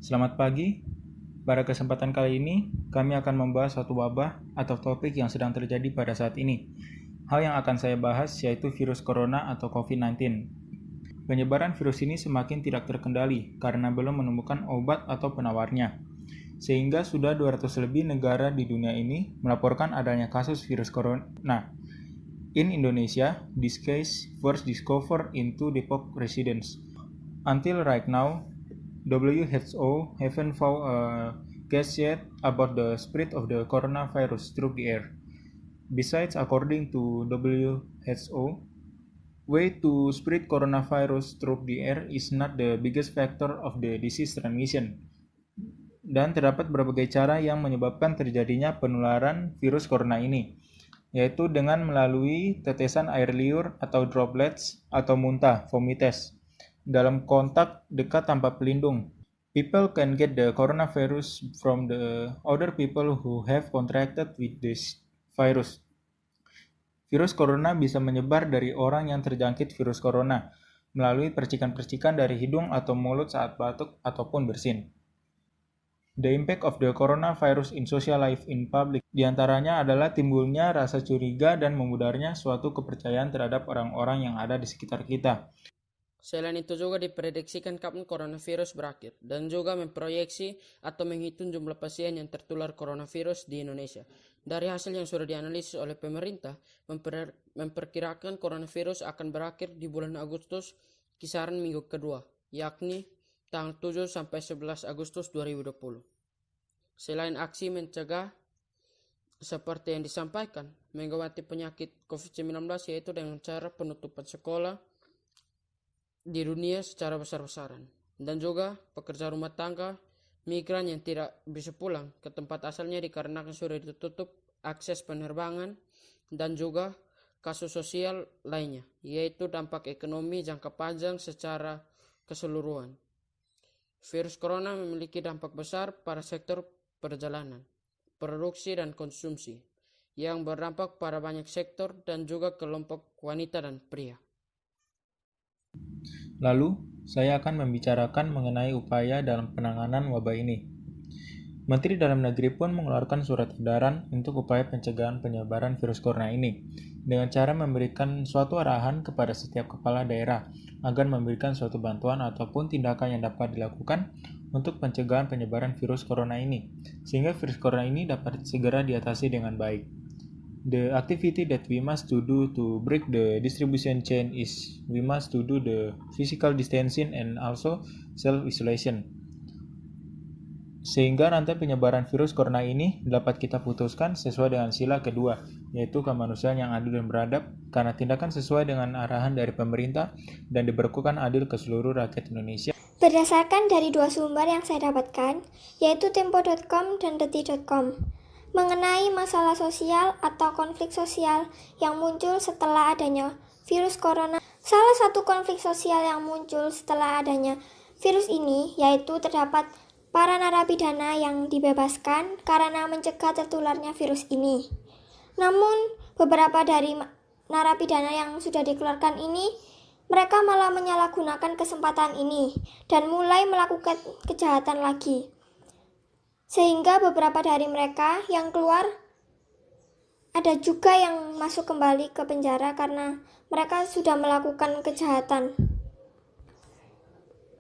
Selamat pagi. Pada kesempatan kali ini, kami akan membahas suatu wabah atau topik yang sedang terjadi pada saat ini. Hal yang akan saya bahas yaitu virus corona atau COVID-19. Penyebaran virus ini semakin tidak terkendali karena belum menemukan obat atau penawarnya. Sehingga sudah 200 lebih negara di dunia ini melaporkan adanya kasus virus corona. In Indonesia, this case first discovered into Depok residents. Until right now, WHO haven't found a case yet about the spread of the coronavirus through the air. Besides, according to WHO, way to spread coronavirus through the air is not the biggest factor of the disease transmission. Dan terdapat berbagai cara yang menyebabkan terjadinya penularan virus corona ini, yaitu dengan melalui tetesan air liur atau droplets atau muntah, vomites, dalam kontak dekat tanpa pelindung. People can get the coronavirus from the other people who have contracted with this virus. Virus corona bisa menyebar dari orang yang terjangkit virus corona melalui percikan-percikan dari hidung atau mulut saat batuk ataupun bersin. The impact of the coronavirus in social life in public diantaranya adalah timbulnya rasa curiga dan memudarnya suatu kepercayaan terhadap orang-orang yang ada di sekitar kita. Selain itu juga diprediksikan kapan coronavirus berakhir dan juga memproyeksi atau menghitung jumlah pasien yang tertular coronavirus di Indonesia. Dari hasil yang sudah dianalisis oleh pemerintah, memperkirakan coronavirus akan berakhir di bulan Agustus kisaran minggu kedua, yakni tanggal 7 sampai 11 Agustus 2020. Selain aksi mencegah seperti yang disampaikan, mengobati penyakit COVID-19 yaitu dengan cara penutupan sekolah di dunia secara besar-besaran, dan juga pekerja rumah tangga migran yang tidak bisa pulang ke tempat asalnya dikarenakan sudah ditutup akses penerbangan, dan juga kasus sosial lainnya, yaitu dampak ekonomi jangka panjang secara keseluruhan. Virus corona memiliki dampak besar pada sektor perjalanan, produksi dan konsumsi, yang berdampak pada banyak sektor dan juga kelompok wanita dan pria. Lalu, saya akan membicarakan mengenai upaya dalam penanganan wabah ini. Menteri Dalam Negeri pun mengeluarkan surat edaran untuk upaya pencegahan penyebaran virus corona ini, dengan cara memberikan suatu arahan kepada setiap kepala daerah agar memberikan suatu bantuan ataupun tindakan yang dapat dilakukan untuk pencegahan penyebaran virus corona ini, sehingga virus corona ini dapat segera diatasi dengan baik. The activity that we must to do to break the distribution chain is we must to do the physical distancing and also self-isolation. Sehingga rantai penyebaran virus corona ini dapat kita putuskan sesuai dengan sila kedua, yaitu kemanusiaan yang adil dan beradab, karena tindakan sesuai dengan arahan dari pemerintah dan diberlakukan adil ke seluruh rakyat Indonesia. Berdasarkan dari dua sumber yang saya dapatkan, yaitu tempo.com dan detik.com, mengenai masalah sosial atau konflik sosial yang muncul setelah adanya virus corona. Salah satu konflik sosial yang muncul setelah adanya virus ini yaitu terdapat para narapidana yang dibebaskan karena mencegah tertularnya virus ini. Namun, beberapa dari narapidana yang sudah dikeluarkan ini, mereka malah menyalahgunakan kesempatan ini dan mulai melakukan kejahatan lagi. Sehingga beberapa dari mereka yang keluar, ada juga yang masuk kembali ke penjara karena mereka sudah melakukan kejahatan.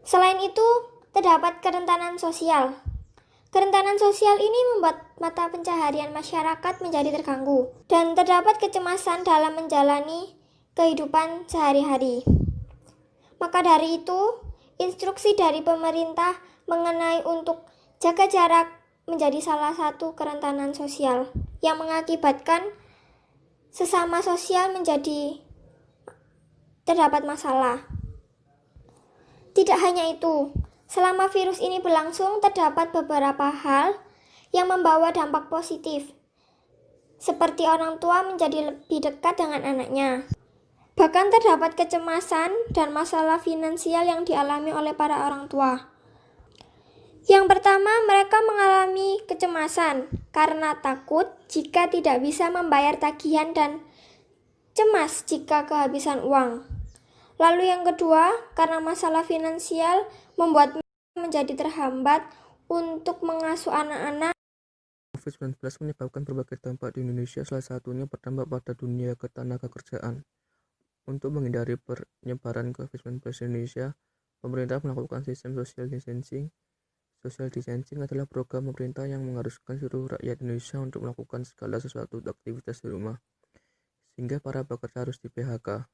Selain itu, terdapat kerentanan sosial. Kerentanan sosial ini membuat mata pencaharian masyarakat menjadi terganggu dan terdapat kecemasan dalam menjalani kehidupan sehari-hari. Maka dari itu, instruksi dari pemerintah mengenai untuk jaga jarak menjadi salah satu kerentanan sosial yang mengakibatkan sesama sosial menjadi terdapat masalah. Tidak hanya itu, selama virus ini berlangsung terdapat beberapa hal yang membawa dampak positif, seperti orang tua menjadi lebih dekat dengan anaknya. Bahkan terdapat kecemasan dan masalah finansial yang dialami oleh para orang tua. Yang pertama, mereka mengalami kecemasan karena takut jika tidak bisa membayar tagihan dan cemas jika kehabisan uang. Lalu yang kedua, karena masalah finansial membuat menjadi terhambat untuk mengasuh anak-anak. COVID-19 menyebabkan berbagai dampak di Indonesia, salah satunya berdampak pada dunia ketenaga kerjaan. Untuk menghindari penyebaran COVID-19 di Indonesia, pemerintah melakukan sistem social distancing. Social distancing adalah program pemerintah yang mengharuskan seluruh rakyat Indonesia untuk melakukan segala sesuatu aktivitas di rumah, sehingga para pekerja harus di PHK.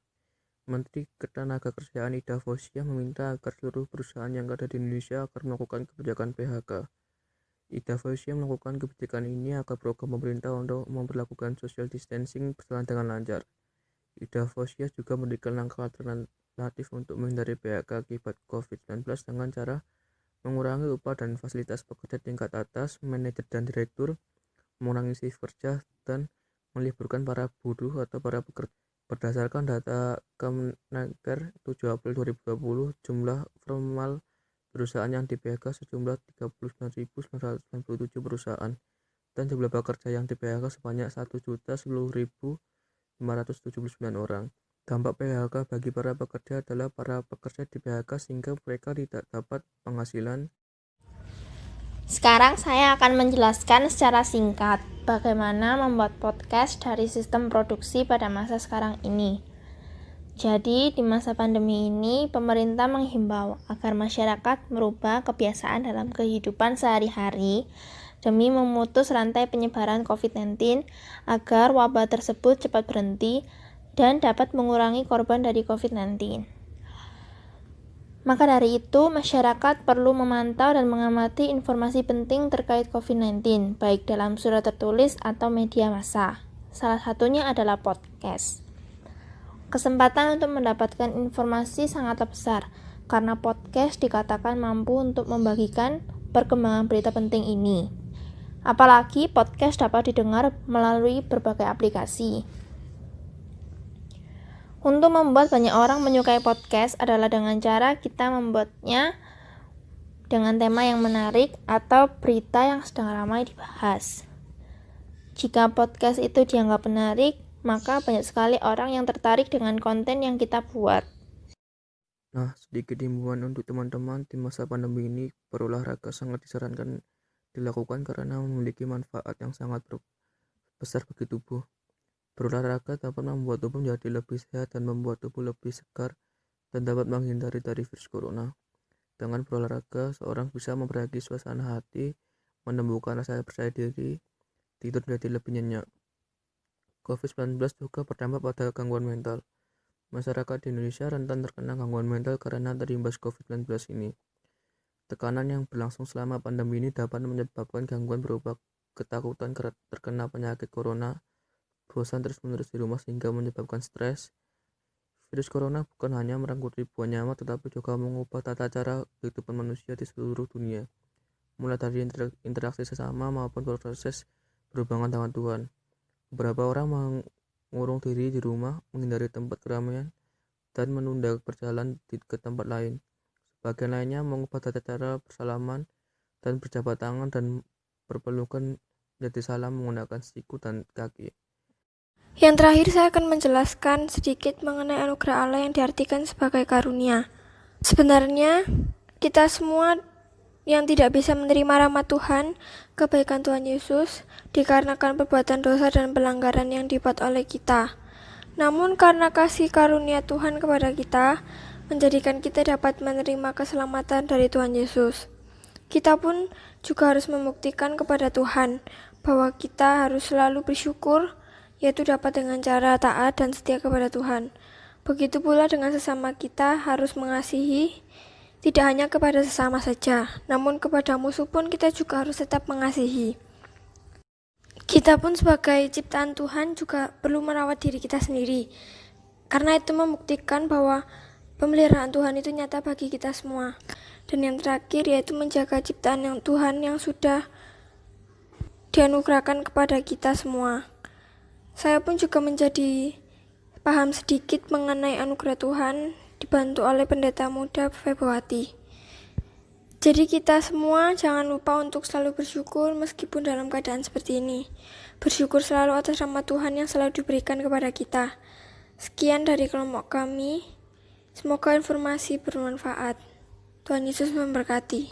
Menteri Ketenagakerjaan Ida Fauzia meminta agar seluruh perusahaan yang ada di Indonesia agar melakukan kebijakan PHK. Ida Fauzia melakukan kebijakan ini agar program pemerintah untuk memperlakukan social distancing berjalan dengan lancar. Ida Fauzia juga memberikan langkah alternatif untuk menghindari PHK akibat COVID-19 dengan cara mengurangi upah dan fasilitas pekerja tingkat atas, manajer dan direktur, mengurangi shift kerja, dan meliburkan para buruh atau para pekerja. Berdasarkan data Kemenaker 7 April 2020, jumlah formal perusahaan yang di PHK sejumlah 39.997 perusahaan dan jumlah pekerja yang di PHK sebanyak 1.010.579 orang. Dampak PHK bagi para pekerja adalah para pekerja di PHK sehingga mereka tidak dapat penghasilan. Sekarang saya akan menjelaskan secara singkat bagaimana membuat podcast dari sistem produksi pada masa sekarang ini. Jadi, di masa pandemi ini, pemerintah menghimbau agar masyarakat merubah kebiasaan dalam kehidupan sehari-hari demi memutus rantai penyebaran COVID-19 agar wabah tersebut cepat berhenti dan dapat mengurangi korban dari COVID-19. Maka dari itu, masyarakat perlu memantau dan mengamati informasi penting terkait COVID-19, baik dalam surat tertulis atau media massa. Salah satunya adalah podcast. Kesempatan untuk mendapatkan informasi sangatlah besar, karena podcast dikatakan mampu untuk membagikan perkembangan berita penting ini. Apalagi podcast dapat didengar melalui berbagai aplikasi. Untuk membuat banyak orang menyukai podcast adalah dengan cara kita membuatnya dengan tema yang menarik atau berita yang sedang ramai dibahas. Jika podcast itu dianggap menarik, maka banyak sekali orang yang tertarik dengan konten yang kita buat. Nah, sedikit himbauan untuk teman-teman di masa pandemi ini, berolahraga sangat disarankan dilakukan karena memiliki manfaat yang sangat besar bagi tubuh. Berolahraga dapat membuat tubuh menjadi lebih sehat dan membuat tubuh lebih segar dan dapat menghindari dari virus corona. Dengan berolahraga, seorang bisa memperbaiki suasana hati, menumbuhkan rasa percaya diri, tidur menjadi lebih nyenyak. COVID-19 juga berdampak pada gangguan mental. Masyarakat di Indonesia rentan terkena gangguan mental karena terimbas COVID-19 ini. Tekanan yang berlangsung selama pandemi ini dapat menyebabkan gangguan berupa ketakutan terkena penyakit corona, bosan terus-menerus di rumah sehingga menyebabkan stres. Virus corona bukan hanya merenggut ribuan nyawa tetapi juga mengubah tata cara kehidupan manusia di seluruh dunia, mulai dari interaksi sesama maupun proses berhubungan dengan Tuhan. Beberapa orang mengurung diri di rumah, menghindari tempat keramaian, dan menunda berjalan ke tempat lain. Sebagian lainnya mengubah tata cara bersalaman dan berjabat tangan dan berpelukan menjadi salam menggunakan siku dan kaki. Yang terakhir saya akan menjelaskan sedikit mengenai anugerah Allah yang diartikan sebagai karunia. Sebenarnya kita semua yang tidak bisa menerima rahmat Tuhan, kebaikan Tuhan Yesus, dikarenakan perbuatan dosa dan pelanggaran yang dibuat oleh kita. Namun karena kasih karunia Tuhan kepada kita, menjadikan kita dapat menerima keselamatan dari Tuhan Yesus. Kita pun juga harus membuktikan kepada Tuhan bahwa kita harus selalu bersyukur, yaitu dapat dengan cara taat dan setia kepada Tuhan. Begitu pula dengan sesama kita harus mengasihi, tidak hanya kepada sesama saja, namun kepada musuh pun kita juga harus tetap mengasihi. Kita pun sebagai ciptaan Tuhan juga perlu merawat diri kita sendiri, karena itu membuktikan bahwa pemeliharaan Tuhan itu nyata bagi kita semua. Dan yang terakhir yaitu menjaga ciptaan yang Tuhan yang sudah dianugerahkan kepada kita semua. Saya pun juga menjadi paham sedikit mengenai anugerah Tuhan, dibantu oleh pendeta muda Febwati. Jadi kita semua jangan lupa untuk selalu bersyukur meskipun dalam keadaan seperti ini. Bersyukur selalu atas rahmat Tuhan yang selalu diberikan kepada kita. Sekian dari kelompok kami. Semoga informasi bermanfaat. Tuhan Yesus memberkati.